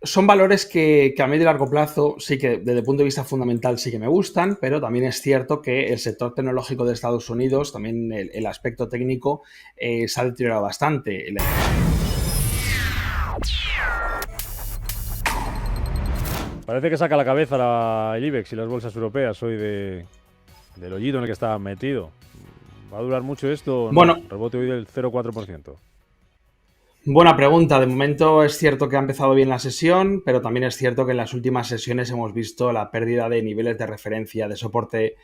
Son valores que a medio y largo plazo sí que desde el punto de vista fundamental sí que me gustan, pero también es cierto que el sector tecnológico de Estados Unidos, también el aspecto técnico, se ha deteriorado bastante. Parece que saca la cabeza el IBEX y las bolsas europeas hoy del hoyito en el que está metido. ¿Va a durar mucho esto o no? Bueno, Rebote hoy del 0,4%. buena pregunta. De momento es cierto que ha empezado bien la sesión, pero también es cierto que en las últimas sesiones hemos visto la pérdida de niveles de referencia de soporte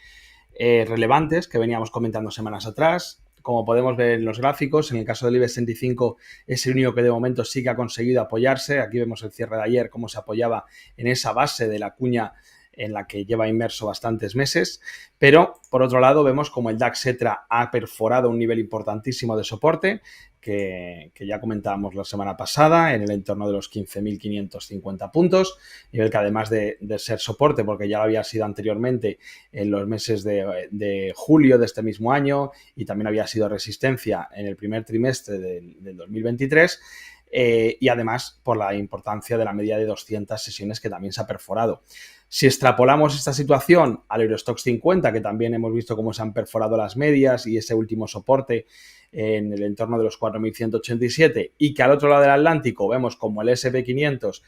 relevantes que veníamos comentando semanas atrás. Como podemos ver en los gráficos, en el caso del IBEX 35 es el único que de momento sí que ha conseguido apoyarse. Aquí vemos el cierre de ayer, cómo se apoyaba en esa base de la cuña en la que lleva inmerso bastantes meses, pero por otro lado vemos como el DAX Etra ha perforado un nivel importantísimo de soporte que ya comentábamos la semana pasada en el entorno de los 15.550 puntos, nivel que además de ser soporte, porque ya lo había sido anteriormente en los meses de julio de este mismo año y también había sido resistencia en el primer trimestre del 2023, y además por la importancia de la media de 200 sesiones que también se ha perforado. Si extrapolamos esta situación al Eurostoxx 50, que también hemos visto cómo se han perforado las medias y ese último soporte en el entorno de los 4.187, y que al otro lado del Atlántico vemos como el S&P 500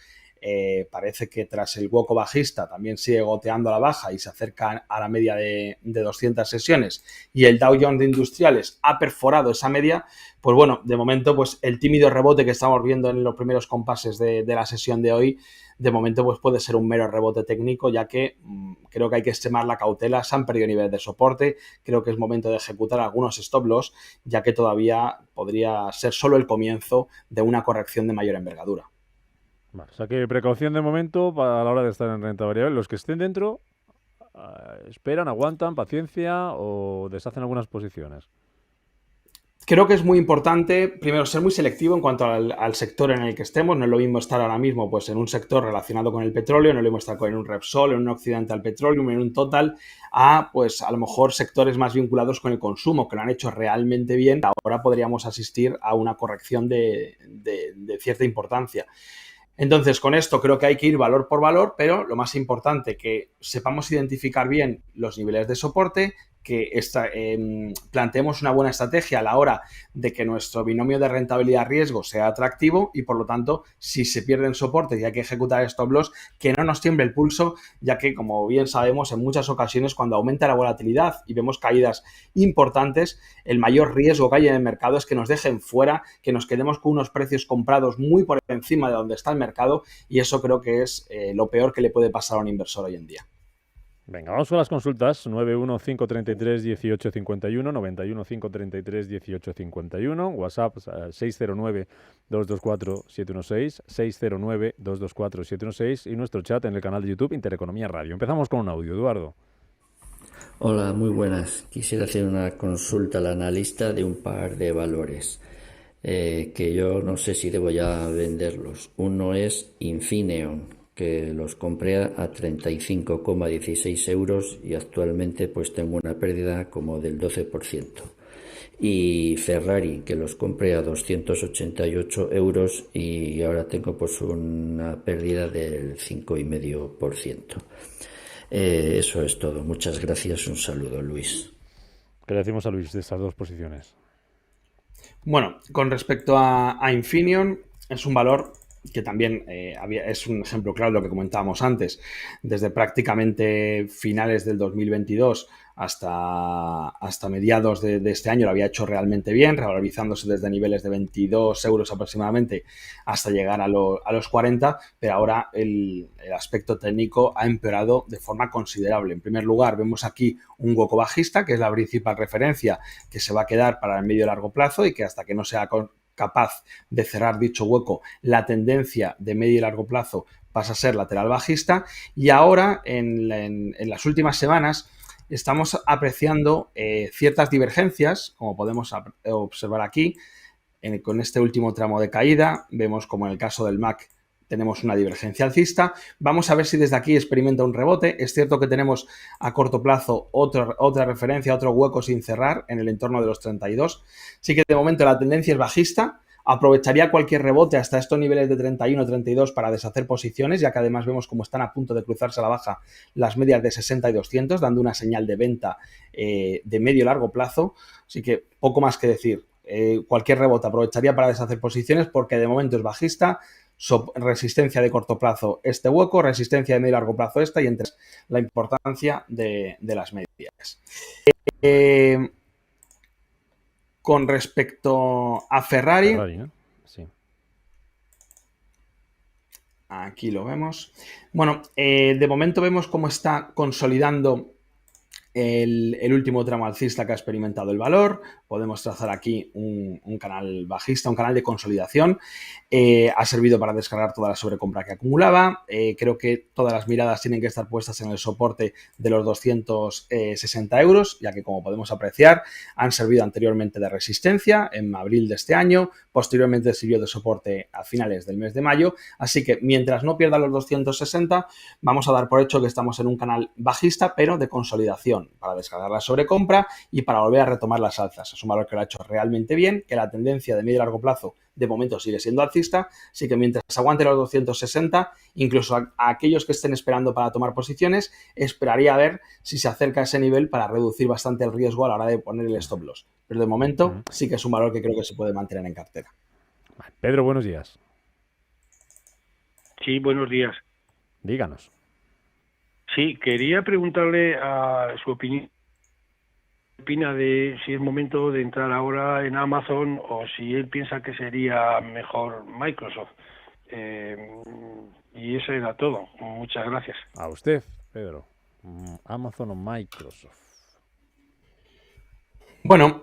parece que tras el hueco bajista también sigue goteando a la baja y se acerca a la media de 200 sesiones, y el Dow Jones de Industriales ha perforado esa media, pues bueno, de momento pues el tímido rebote que estamos viendo en los primeros compases de la sesión de hoy, de momento pues puede ser un mero rebote técnico, ya que creo que hay que extremar la cautela. Se han perdido niveles de soporte, creo que es momento de ejecutar algunos stop loss, ya que todavía podría ser solo el comienzo de una corrección de mayor envergadura. Vale, o sea que precaución de momento a la hora de estar en renta variable. Los que estén dentro esperan, aguantan, paciencia o deshacen algunas posiciones. Creo que es muy importante, primero, ser muy selectivo en cuanto al sector en el que estemos. No es lo mismo estar ahora mismo pues, en un sector relacionado con el petróleo, no es lo mismo estar en un Repsol, en un Occidental Petroleum, en un Total, pues, a lo mejor sectores más vinculados con el consumo, que lo han hecho realmente bien. Ahora podríamos asistir a una corrección de cierta importancia. Entonces, con esto creo que hay que ir valor por valor, pero lo más importante, que sepamos identificar bien los niveles de soporte, que planteemos una buena estrategia a la hora de que nuestro binomio de rentabilidad-riesgo sea atractivo y, por lo tanto, si se pierden soportes y hay que ejecutar stop loss, que no nos tiemble el pulso, ya que, como bien sabemos, en muchas ocasiones cuando aumenta la volatilidad y vemos caídas importantes, el mayor riesgo que hay en el mercado es que nos dejen fuera, que nos quedemos con unos precios comprados muy por encima de donde está el mercado, y eso creo que es lo peor que le puede pasar a un inversor hoy en día. Venga, vamos con las consultas. 915331851, 915331851, WhatsApp 609224716, 609224716 y nuestro chat en el canal de YouTube Intereconomía Radio. Empezamos con un audio, Eduardo. Hola, muy buenas. Quisiera hacer una consulta al analista de un par de valores que yo no sé si debo ya venderlos. Uno es Infineon, que los compré a 35,16 euros y actualmente pues tengo una pérdida como del 12%. Y Ferrari, que los compré a 288 euros y ahora tengo pues una pérdida del 5,5%. Eso es todo. Muchas gracias. Un saludo, Luis. ¿Qué le decimos a Luis de estas dos posiciones? Bueno, con respecto a Infineon, es un valor que también es un ejemplo claro de lo que comentábamos antes. Desde prácticamente finales del 2022 hasta mediados de este año lo había hecho realmente bien, revalorizándose desde niveles de 22 euros aproximadamente hasta llegar a los 40, pero ahora el aspecto técnico ha empeorado de forma considerable. En primer lugar, vemos aquí un hueco bajista, que es la principal referencia que se va a quedar para el medio y largo plazo, y que hasta que no sea capaz de cerrar dicho hueco, la tendencia de medio y largo plazo pasa a ser lateral bajista. Y ahora, en las últimas semanas, estamos apreciando ciertas divergencias, como podemos observar aquí, con este último tramo de caída. Vemos como en el caso del MAC tenemos una divergencia alcista. Vamos a ver si desde aquí experimenta un rebote. Es cierto que tenemos a corto plazo otra referencia, otro hueco sin cerrar en el entorno de los 32. Sí que de momento la tendencia es bajista, Aprovecharía cualquier rebote hasta estos niveles de 31, 32 para deshacer posiciones, ya que además vemos cómo están a punto de cruzarse a la baja las medias de 60 y 200, dando una señal de venta de medio largo plazo. Así que poco más que decir. Cualquier rebote aprovecharía para deshacer posiciones porque de momento es bajista. Resistencia de corto plazo este hueco, resistencia de medio y largo plazo esta, y entre la importancia de las medias. Con respecto a Ferrari, ¿no? Sí. Aquí lo vemos. Bueno, de momento vemos cómo está consolidando el último tramo alcista que ha experimentado el valor. Podemos trazar aquí un canal bajista, un canal de consolidación. Ha servido para descargar toda la sobrecompra que acumulaba. Creo que todas las miradas tienen que estar puestas en el soporte de los 260 euros, ya que, como podemos apreciar, han servido anteriormente de resistencia en abril de este año. Posteriormente sirvió de soporte a finales del mes de mayo. Así que mientras no pierda los 260, vamos a dar por hecho que estamos en un canal bajista, pero de consolidación, para descargar la sobrecompra y para volver a retomar las alzas. Es un valor que lo ha hecho realmente bien, que la tendencia de medio y largo plazo de momento sigue siendo alcista, así que mientras aguante los 260, incluso a aquellos que estén esperando para tomar posiciones, esperaría a ver si se acerca a ese nivel para reducir bastante el riesgo a la hora de poner el stop loss. Pero de momento sí que es un valor que creo que se puede mantener en cartera. Pedro, buenos días. Sí, buenos días. Díganos. Sí, quería preguntarle a su opinión. ¿Qué opina de si es momento de entrar ahora en Amazon o si él piensa que sería mejor Microsoft? Y eso era todo. Muchas gracias. A usted, Pedro. Amazon o Microsoft. Bueno,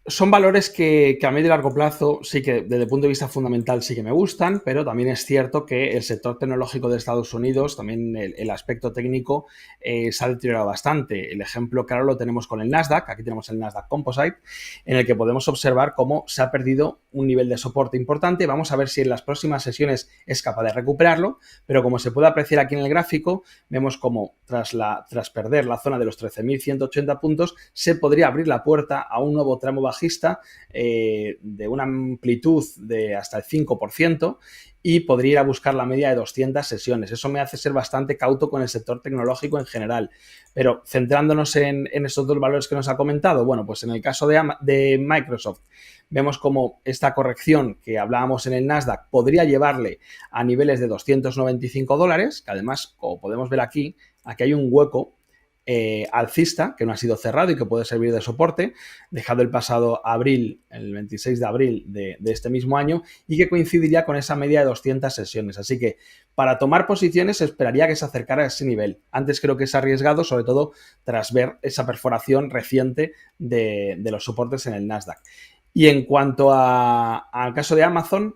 son valores que a medio y largo plazo sí que desde el punto de vista fundamental sí que me gustan, pero también es cierto que el sector tecnológico de Estados Unidos, también el aspecto técnico se ha deteriorado bastante. El ejemplo claro lo tenemos con el Nasdaq. Aquí tenemos el Nasdaq Composite, en el que podemos observar cómo se ha perdido un nivel de soporte importante. Vamos a ver si en las próximas sesiones es capaz de recuperarlo, pero como se puede apreciar aquí en el gráfico, vemos cómo tras perder la zona de los 13.180 puntos, se podría abrir la puerta a un nuevo tramo bajista de una amplitud de hasta el 5% y podría ir a buscar la media de 200 sesiones. Eso me hace ser bastante cauto con el sector tecnológico en general. Pero centrándonos en estos dos valores que nos ha comentado, bueno, pues en el caso de Microsoft, vemos como esta corrección que hablábamos en el Nasdaq podría llevarle a niveles de $295, que además, como podemos ver aquí hay un hueco alcista que no ha sido cerrado y que puede servir de soporte, dejado el pasado abril, el 26 de abril de este mismo año, y que coincidiría con esa media de 200 sesiones. Así que para tomar posiciones esperaría que se acercara a ese nivel. Antes creo que es arriesgado, sobre todo tras ver esa perforación reciente de los soportes en el Nasdaq. Y en cuanto al caso de Amazon,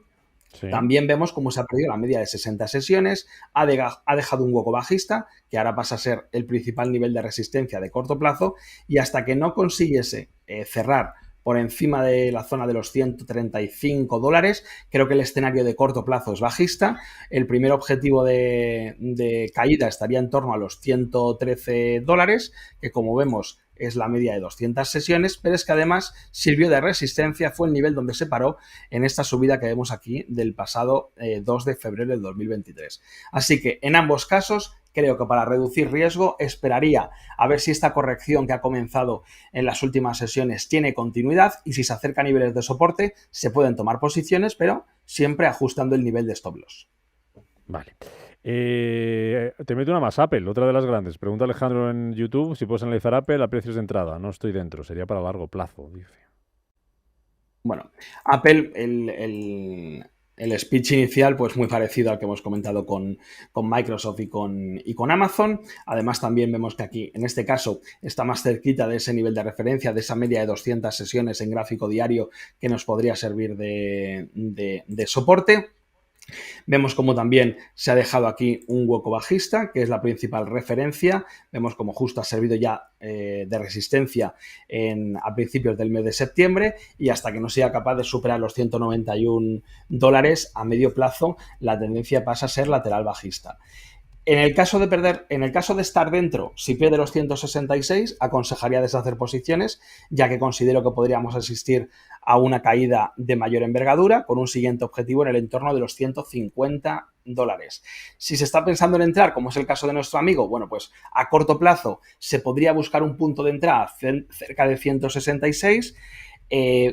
sí, también vemos cómo se ha perdido la media de 60 sesiones, ha dejado un hueco bajista, que ahora pasa a ser el principal nivel de resistencia de corto plazo, y hasta que no consiguiese cerrar por encima de la zona de los $135, creo que el escenario de corto plazo es bajista. El primer objetivo de caída estaría en torno a los $113, que como vemos es la media de 200 sesiones, pero es que además sirvió de resistencia, fue el nivel donde se paró en esta subida que vemos aquí del pasado 2 de febrero del 2023. Así que en ambos casos creo que para reducir riesgo esperaría a ver si esta corrección que ha comenzado en las últimas sesiones tiene continuidad y si se acerca a niveles de soporte se pueden tomar posiciones, pero siempre ajustando el nivel de stop loss. Vale. Te meto una más, Apple, otra de las grandes. Pregunta Alejandro en YouTube si puedes analizar Apple a precios de entrada. No estoy dentro, sería para largo plazo, dice. Bueno, Apple, el speech inicial, pues muy parecido al que hemos comentado con Microsoft y con Amazon. Además, también vemos que aquí, en este caso, está más cerquita de ese nivel de referencia, de esa media de 200 sesiones en gráfico diario que nos podría servir de soporte. Vemos como también se ha dejado aquí un hueco bajista, que es la principal referencia. Vemos como justo ha servido ya de resistencia a principios del mes de septiembre, y hasta que no sea capaz de superar los $191 a medio plazo, la tendencia pasa a ser lateral bajista. En el caso de estar dentro, si pierde los 166, aconsejaría deshacer posiciones, ya que considero que podríamos asistir a una caída de mayor envergadura con un siguiente objetivo en el entorno de los $150. Si se está pensando en entrar, como es el caso de nuestro amigo, bueno, pues a corto plazo se podría buscar un punto de entrada cerca de 166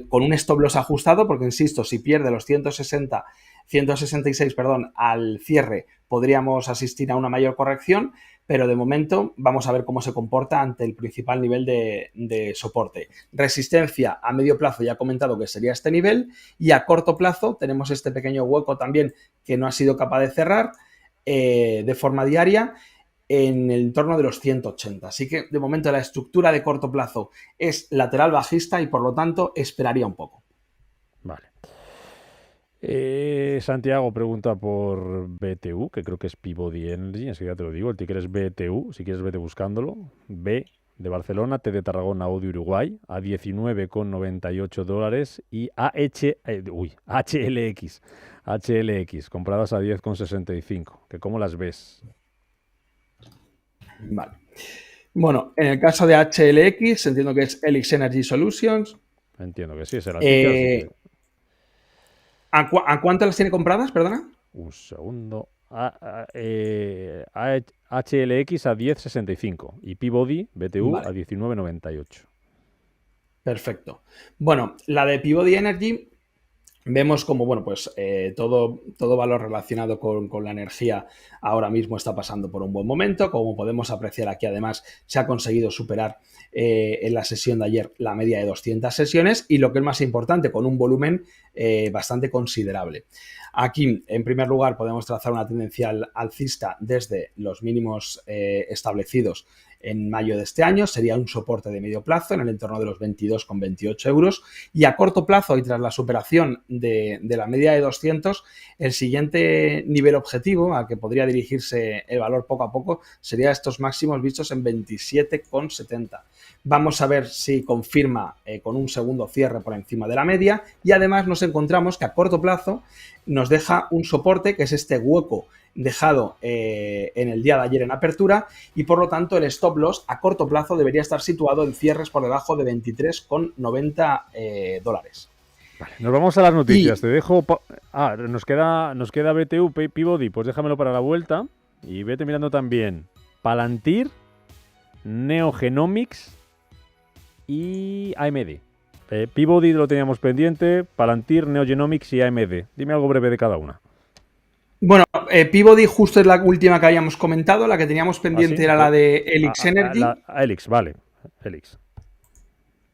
con un stop loss ajustado, porque insisto, si pierde los 166, perdón, al cierre, podríamos asistir a una mayor corrección, pero de momento vamos a ver cómo se comporta ante el principal nivel de soporte. Resistencia a medio plazo ya he comentado que sería este nivel, y a corto plazo tenemos este pequeño hueco también que no ha sido capaz de cerrar de forma diaria en el entorno de los 180. Así que de momento la estructura de corto plazo es lateral bajista y por lo tanto esperaría un poco. Vale. Santiago pregunta por BTU, que creo que es Peabody Energy, enseguida te lo digo, el ticker es BTU, si quieres vete buscándolo. B de Barcelona, T de Tarragona o de Uruguay, a $19,98 y HLX, compradas a 10,65, que ¿cómo las ves? Vale. Bueno, en el caso de HLX, entiendo que es Helix Energy Solutions. Entiendo que sí, será el ticker, así que... ¿A cuánto las tiene compradas, perdona? Un segundo. HLX a 10,65 y Peabody, BTU, Vale. a 19,98. Perfecto. Bueno, la de Peabody Energy vemos como, bueno, pues todo valor relacionado con la energía ahora mismo está pasando por un buen momento. Como podemos apreciar aquí, además, se ha conseguido superar en la sesión de ayer la media de 200 sesiones y lo que es más importante, con un volumen bastante considerable. Aquí, en primer lugar, podemos trazar una tendencia alcista desde los mínimos establecidos en mayo de este año. Sería un soporte de medio plazo en el entorno de los 22,28 euros, y a corto plazo y tras la superación de la media de 200, el siguiente nivel objetivo al que podría dirigirse el valor poco a poco sería estos máximos vistos en 27,70. Vamos a ver si confirma con un segundo cierre por encima de la media, y además nos encontramos que a corto plazo nos deja un soporte que es este hueco dejado en el día de ayer en apertura, y por lo tanto el stop loss a corto plazo debería estar situado en cierres por debajo de $23,90. Vale, nos vamos a las noticias. Te dejo... nos queda BTU, Peabody, pues déjamelo para la vuelta y vete mirando también Palantir, Neogenomics y AMD. Peabody lo teníamos pendiente, Palantir, Neogenomics y AMD. Dime algo breve de cada una. Bueno, Peabody justo es la última que habíamos comentado, la que teníamos pendiente era la de Helix Energy. Helix, vale, Helix.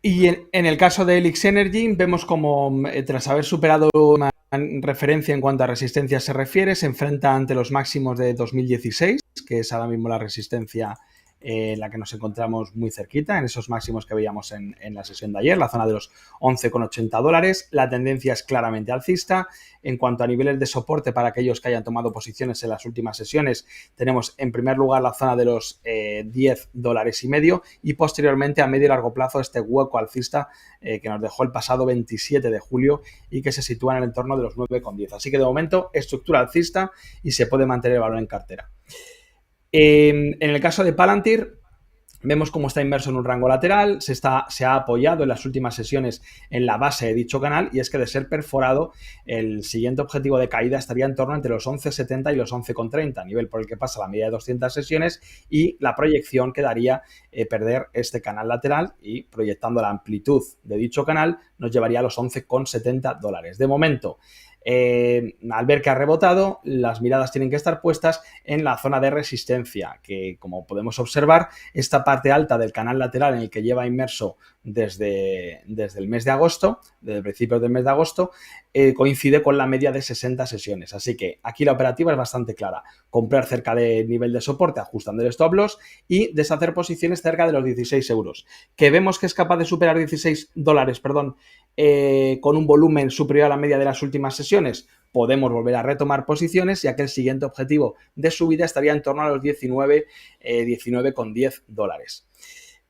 Y en el caso de Helix Energy vemos como tras haber superado una referencia en cuanto a resistencia se refiere, se enfrenta ante los máximos de 2016, que es ahora mismo la resistencia en la que nos encontramos muy cerquita, en esos máximos que veíamos en la sesión de ayer, la zona de los $11,80. La tendencia es claramente alcista. En cuanto a niveles de soporte para aquellos que hayan tomado posiciones en las últimas sesiones, tenemos en primer lugar la zona de los $10,50 y posteriormente a medio y largo plazo este hueco alcista que nos dejó el pasado 27 de julio y que se sitúa en el entorno de los 9,10. Así que de momento estructura alcista y se puede mantener el valor en cartera. En el caso de Palantir, vemos cómo está inmerso en un rango lateral, se ha apoyado en las últimas sesiones en la base de dicho canal, y es que de ser perforado, el siguiente objetivo de caída estaría en torno entre los 11,70 y los 11,30, nivel por el que pasa la media de 200 sesiones, y la proyección quedaría perder este canal lateral, y proyectando la amplitud de dicho canal nos llevaría a los $11,70. De momento, al ver que ha rebotado, las miradas tienen que estar puestas en la zona de resistencia, que como podemos observar, esta parte alta del canal lateral en el que lleva inmerso desde el mes de agosto, desde principios del mes de agosto, coincide con la media de 60 sesiones. Así que aquí la operativa es bastante clara: comprar cerca del nivel de soporte ajustando el stop loss y deshacer posiciones cerca de los 16 euros. Que vemos que es capaz de superar $16, con un volumen superior a la media de las últimas sesiones, podemos volver a retomar posiciones, ya que el siguiente objetivo de subida estaría en torno a los $19,10.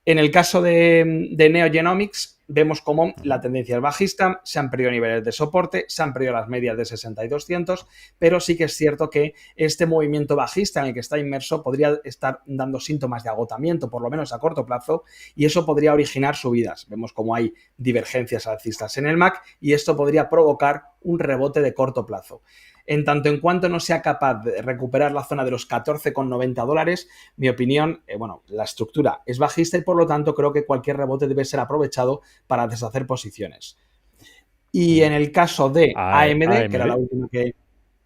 En el caso de Neogenomics, vemos cómo la tendencia es bajista, se han perdido niveles de soporte, se han perdido las medias de 60 y 200, pero sí que es cierto que este movimiento bajista en el que está inmerso podría estar dando síntomas de agotamiento, por lo menos a corto plazo, y eso podría originar subidas. Vemos cómo hay divergencias alcistas en el MAC y esto podría provocar un rebote de corto plazo. En tanto en cuanto no sea capaz de recuperar la zona de los 14,90 dólares, mi opinión, la estructura es bajista y por lo tanto creo que cualquier rebote debe ser aprovechado para deshacer posiciones. Y en el caso de AMD, que era la última que...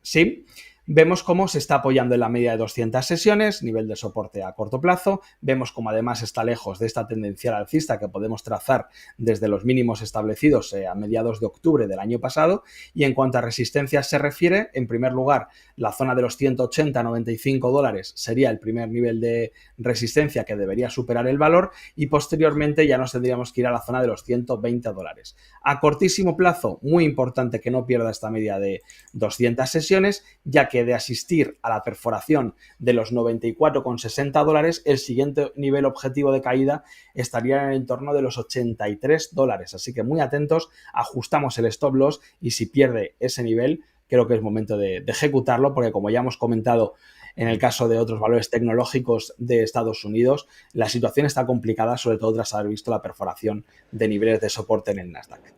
Sí, vemos cómo se está apoyando en la media de 200 sesiones, nivel de soporte a corto plazo. Vemos cómo además está lejos de esta tendencial alcista que podemos trazar desde los mínimos establecidos a mediados de octubre del año pasado. Y en cuanto a resistencias se refiere, en primer lugar, la zona de los 180-95 dólares sería el primer nivel de resistencia que debería superar el valor y posteriormente ya nos tendríamos que ir a la zona de los 120 dólares. A cortísimo plazo, muy importante que no pierda esta media de 200 sesiones, ya que de asistir a la perforación de los 94,60 dólares, el siguiente nivel objetivo de caída estaría en el entorno de los 83 dólares. Así que muy atentos, ajustamos el stop loss y si pierde ese nivel, creo que es momento de ejecutarlo porque como ya hemos comentado en el caso de otros valores tecnológicos de Estados Unidos, la situación está complicada, sobre todo tras haber visto la perforación de niveles de soporte en el Nasdaq.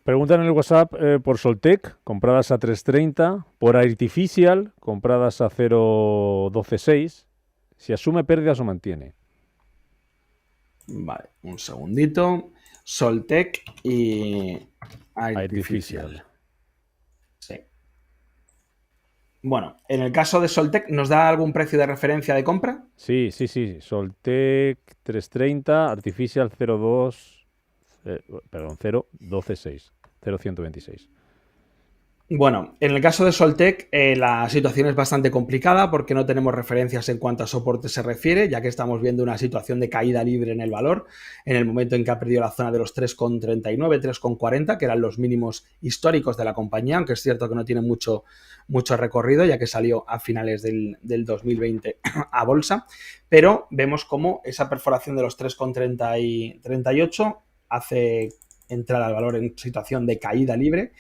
Preguntan en el WhatsApp por Soltec, compradas a 3.30, por Artificial, compradas a 0.126, si asume pérdidas o mantiene. Vale, un segundito. Soltec y Artificial. Sí. Bueno, en el caso de Soltec, ¿nos da algún precio de referencia de compra? Sí. Soltec 3.30, Artificial 0.126. Bueno, en el caso de Soltec la situación es bastante complicada porque no tenemos referencias en cuanto a soporte se refiere, ya que estamos viendo una situación de caída libre en el valor en el momento en que ha perdido la zona de los 3,39, 3,40, que eran los mínimos históricos de la compañía, aunque es cierto que no tiene mucho recorrido, ya que salió a finales del 2020 a bolsa, pero vemos cómo esa perforación de los 3,30 y 38 hace entrar al valor en situación de caída libre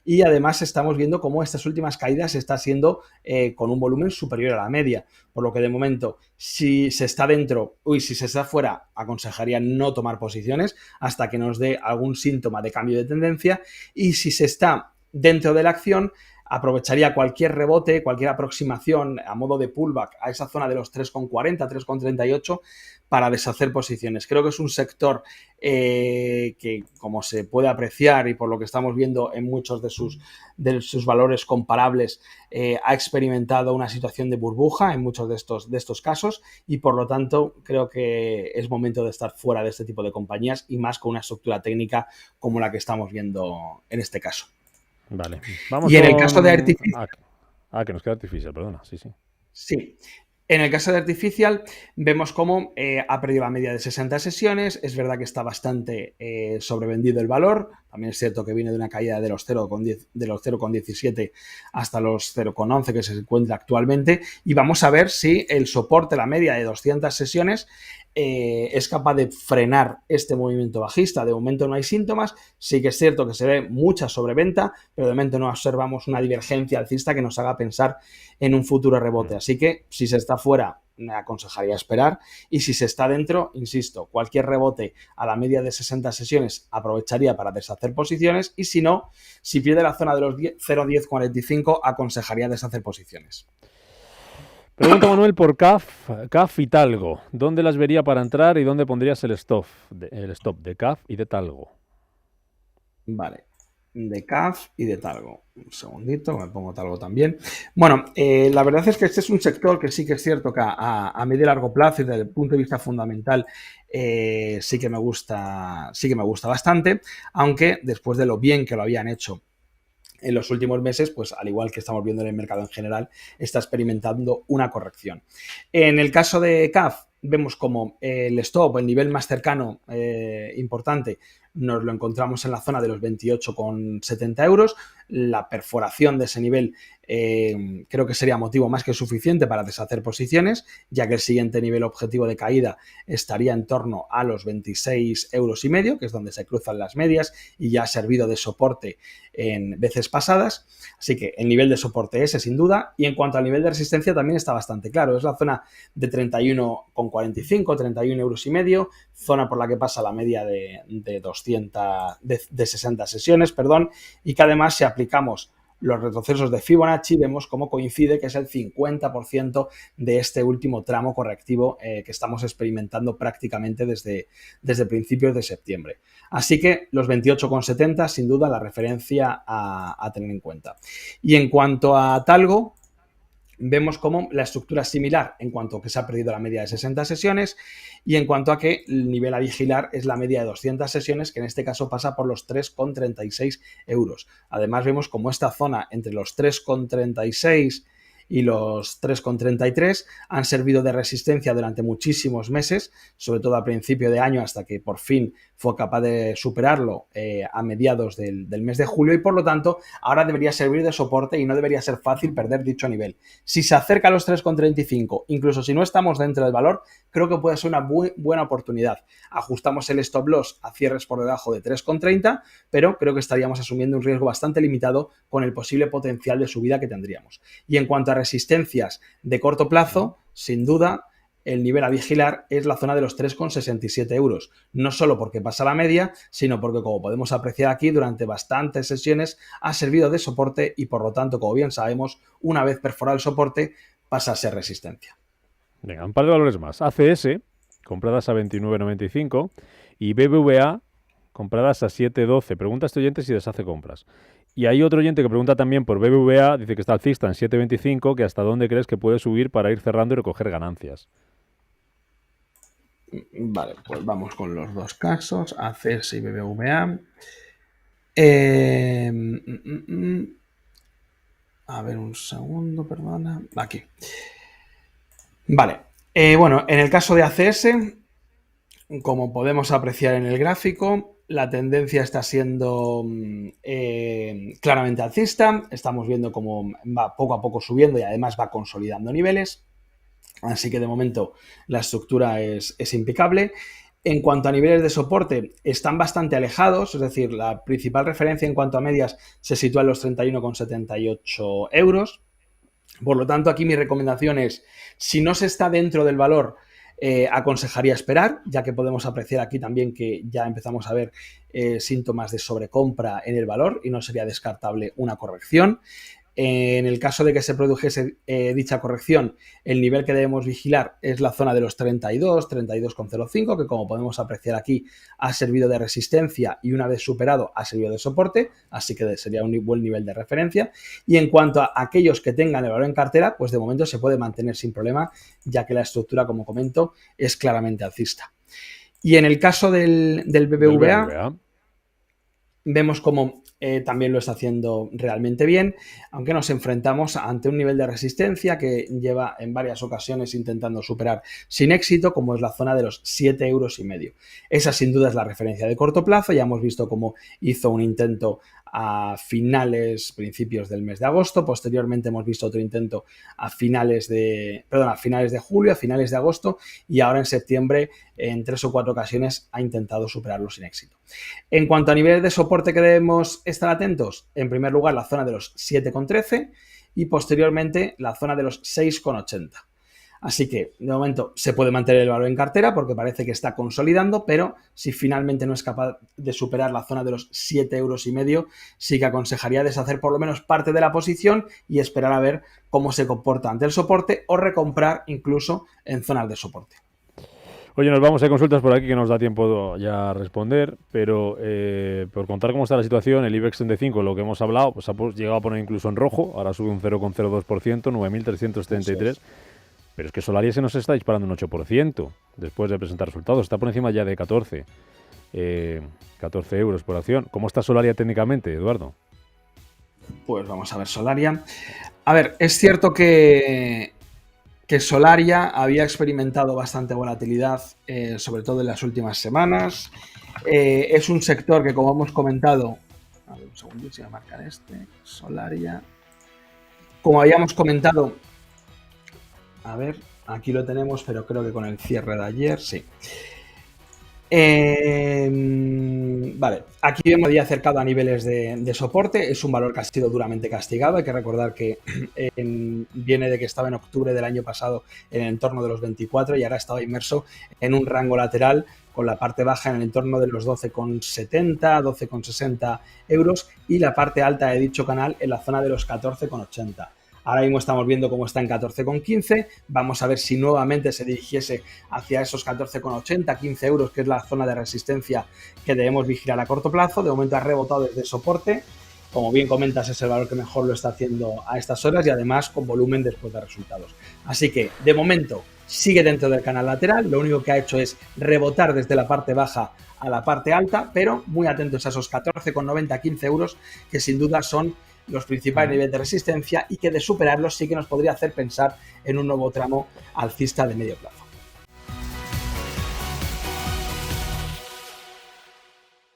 y además estamos viendo cómo estas últimas caídas está siendo con un volumen superior a la media, por lo que de momento si se está dentro si se está fuera aconsejaría no tomar posiciones hasta que nos dé algún síntoma de cambio de tendencia y si se está dentro de la acción aprovecharía cualquier rebote, cualquier aproximación a modo de pullback a esa zona de los 3,40, 3,38 para deshacer posiciones. Creo que es un sector que, como se puede apreciar y por lo que estamos viendo en muchos de sus valores comparables, ha experimentado una situación de burbuja en muchos de estos casos y, por lo tanto, creo que es momento de estar fuera de este tipo de compañías y más con una estructura técnica como la que estamos viendo en este caso. Vale. Vamos y en el caso de Artificial... que nos queda Artificial, perdona. Sí. En el caso de Artificial vemos cómo ha perdido la media de 60 sesiones, es verdad que está bastante sobrevendido el valor, también es cierto que viene de una caída de los 0,17 hasta los 0,11 que se encuentra actualmente y vamos a ver si el soporte, la media de 200 sesiones es capaz de frenar este movimiento bajista. De momento no hay síntomas, sí que es cierto que se ve mucha sobreventa, pero de momento no observamos una divergencia alcista que nos haga pensar en un futuro rebote. Así que si se está fuera, me aconsejaría esperar y si se está dentro, insisto, cualquier rebote a la media de 60 sesiones aprovecharía para deshacer posiciones y si no, si pierde la zona de los 0,1045 aconsejaría deshacer posiciones. Pregunta Manuel por CAF y Talgo. ¿Dónde las vería para entrar y dónde pondrías el stop de CAF y de Talgo? Vale, de CAF y de Talgo. Un segundito, me pongo Talgo también. Bueno, la verdad es que este es un sector que sí que es cierto que a medio y largo plazo y desde el punto de vista fundamental sí que me gusta bastante, aunque después de lo bien que lo habían hecho en los últimos meses, pues al igual que estamos viendo en el mercado en general, está experimentando una corrección. En el caso de CAF, vemos como el stop, el nivel más cercano importante, nos lo encontramos en la zona de los 28,70 euros. la perforación de ese nivel creo que sería motivo más que suficiente para deshacer posiciones, ya que el siguiente nivel objetivo de caída estaría en torno a los 26,5 €, que es donde se cruzan las medias y ya ha servido de soporte en veces pasadas. Así que el nivel de soporte ese sin duda, y en cuanto al nivel de resistencia también está bastante claro, es la zona de 31,45, 31,5 €, zona por la que pasa la media de 60 sesiones, perdón, y que además si aplicamos los retrocesos de Fibonacci vemos cómo coincide que es el 50% de este último tramo correctivo que estamos experimentando prácticamente desde principios de septiembre. Así que los 28,70 sin duda la referencia a tener en cuenta. Y en cuanto a Talgo, vemos cómo la estructura es similar en cuanto a que se ha perdido la media de 60 sesiones y en cuanto a que el nivel a vigilar es la media de 200 sesiones, que en este caso pasa por los 3,36 €. Además vemos como esta zona entre los 3,36 y los 3,33 han servido de resistencia durante muchísimos meses, sobre todo a principio de año, hasta que por fin fue capaz de superarlo a mediados del mes de julio, y por lo tanto ahora debería servir de soporte y no debería ser fácil perder dicho nivel. Si se acerca a los 3,35, incluso si no estamos dentro del valor, creo que puede ser una buena oportunidad. Ajustamos el stop loss a cierres por debajo de 3,30, pero creo que estaríamos asumiendo un riesgo bastante limitado con el posible potencial de subida que tendríamos. Y en cuanto a resistencias de corto plazo, sin duda, el nivel a vigilar es la zona de los 3,67 €, no solo porque pasa la media, sino porque, como podemos apreciar aquí, durante bastantes sesiones ha servido de soporte y, por lo tanto, como bien sabemos, una vez perforado el soporte, pasa a ser resistencia. Venga, un par de valores más. ACS, compradas a 29,95, y BBVA, compradas a 7,12. Pregunta a este oyente si deshace compras. Y hay otro oyente que pregunta también por BBVA, dice que está alcista en 7,25, que hasta dónde crees que puede subir para ir cerrando y recoger ganancias. Vale, pues vamos con los dos casos, ACS y BBVA. A ver, un segundo, perdona. Aquí. Vale. Bueno, en el caso de ACS, como podemos apreciar en el gráfico, la tendencia está siendo claramente alcista. Estamos viendo cómo va poco a poco subiendo y además va consolidando niveles. Así que de momento la estructura es impecable. En cuanto a niveles de soporte, están bastante alejados, es decir, la principal referencia en cuanto a medias se sitúa en los 31,78 €. Por lo tanto, aquí mi recomendación es, si no se está dentro del valor, aconsejaría esperar, ya que podemos apreciar aquí también que ya empezamos a ver síntomas de sobrecompra en el valor y no sería descartable una corrección. En el caso de que se produjese dicha corrección, el nivel que debemos vigilar es la zona de los 32,05, que como podemos apreciar aquí ha servido de resistencia y una vez superado ha servido de soporte, así que sería un buen nivel de referencia. Y en cuanto a aquellos que tengan el valor en cartera, pues de momento se puede mantener sin problema, ya que la estructura, como comento, es claramente alcista. Y en el caso del BBVA, vemos como también lo está haciendo realmente bien, aunque nos enfrentamos ante un nivel de resistencia que lleva en varias ocasiones intentando superar sin éxito, como es la zona de los 7,5 €. Esa sin duda es la referencia de corto plazo. Ya hemos visto cómo hizo un intento a principios del mes de agosto. Posteriormente hemos visto otro intento a finales de julio, a finales de agosto, y ahora en septiembre en 3 o 4 ocasiones ha intentado superarlo sin éxito. En cuanto a niveles de soporte que debemos estar atentos, en primer lugar la zona de los 7,13 y posteriormente la zona de los 6,80. Así que, de momento, se puede mantener el valor en cartera porque parece que está consolidando, pero si finalmente no es capaz de superar la zona de los 7,5 €, sí que aconsejaría deshacer por lo menos parte de la posición y esperar a ver cómo se comporta ante el soporte o recomprar incluso en zonas de soporte. Oye, nos vamos a consultas por aquí que nos da tiempo ya a responder, pero por contar cómo está la situación, el IBEX 35, lo que hemos hablado, pues ha llegado a poner incluso en rojo, ahora sube un 0,02%, 9.333. Pero es que Solaria se nos está disparando un 8% después de presentar resultados. Está por encima ya de 14 € por acción. ¿Cómo está Solaria técnicamente, Eduardo? Pues vamos a ver Solaria. A ver, es cierto que Solaria había experimentado bastante volatilidad, sobre todo en las últimas semanas. Es un sector que, como hemos comentado, A ver, un segundo, si voy a marcar este. Solaria. Como habíamos comentado, a ver, aquí lo tenemos, pero creo que con el cierre de ayer, sí. Vale, aquí vemos ya acercado a niveles de soporte. Es un valor que ha sido duramente castigado. Hay que recordar que viene de que estaba en octubre del año pasado en el entorno de los 24 y ahora estaba inmerso en un rango lateral con la parte baja en el entorno de los 12,70, 12,60 euros y la parte alta de dicho canal en la zona de los 14,80. Ahora mismo estamos viendo cómo está en 14,15. Vamos a ver si nuevamente se dirigiese hacia esos 14,80, 15 euros, que es la zona de resistencia que debemos vigilar a corto plazo. De momento ha rebotado desde soporte. Como bien comentas, es el valor que mejor lo está haciendo a estas horas y además con volumen después de resultados. Así que, de momento, sigue dentro del canal lateral. Lo único que ha hecho es rebotar desde la parte baja a la parte alta, pero muy atentos a esos 14,90, 15 euros, que sin duda son los principales niveles de resistencia y que de superarlos sí que nos podría hacer pensar en un nuevo tramo alcista de medio plazo.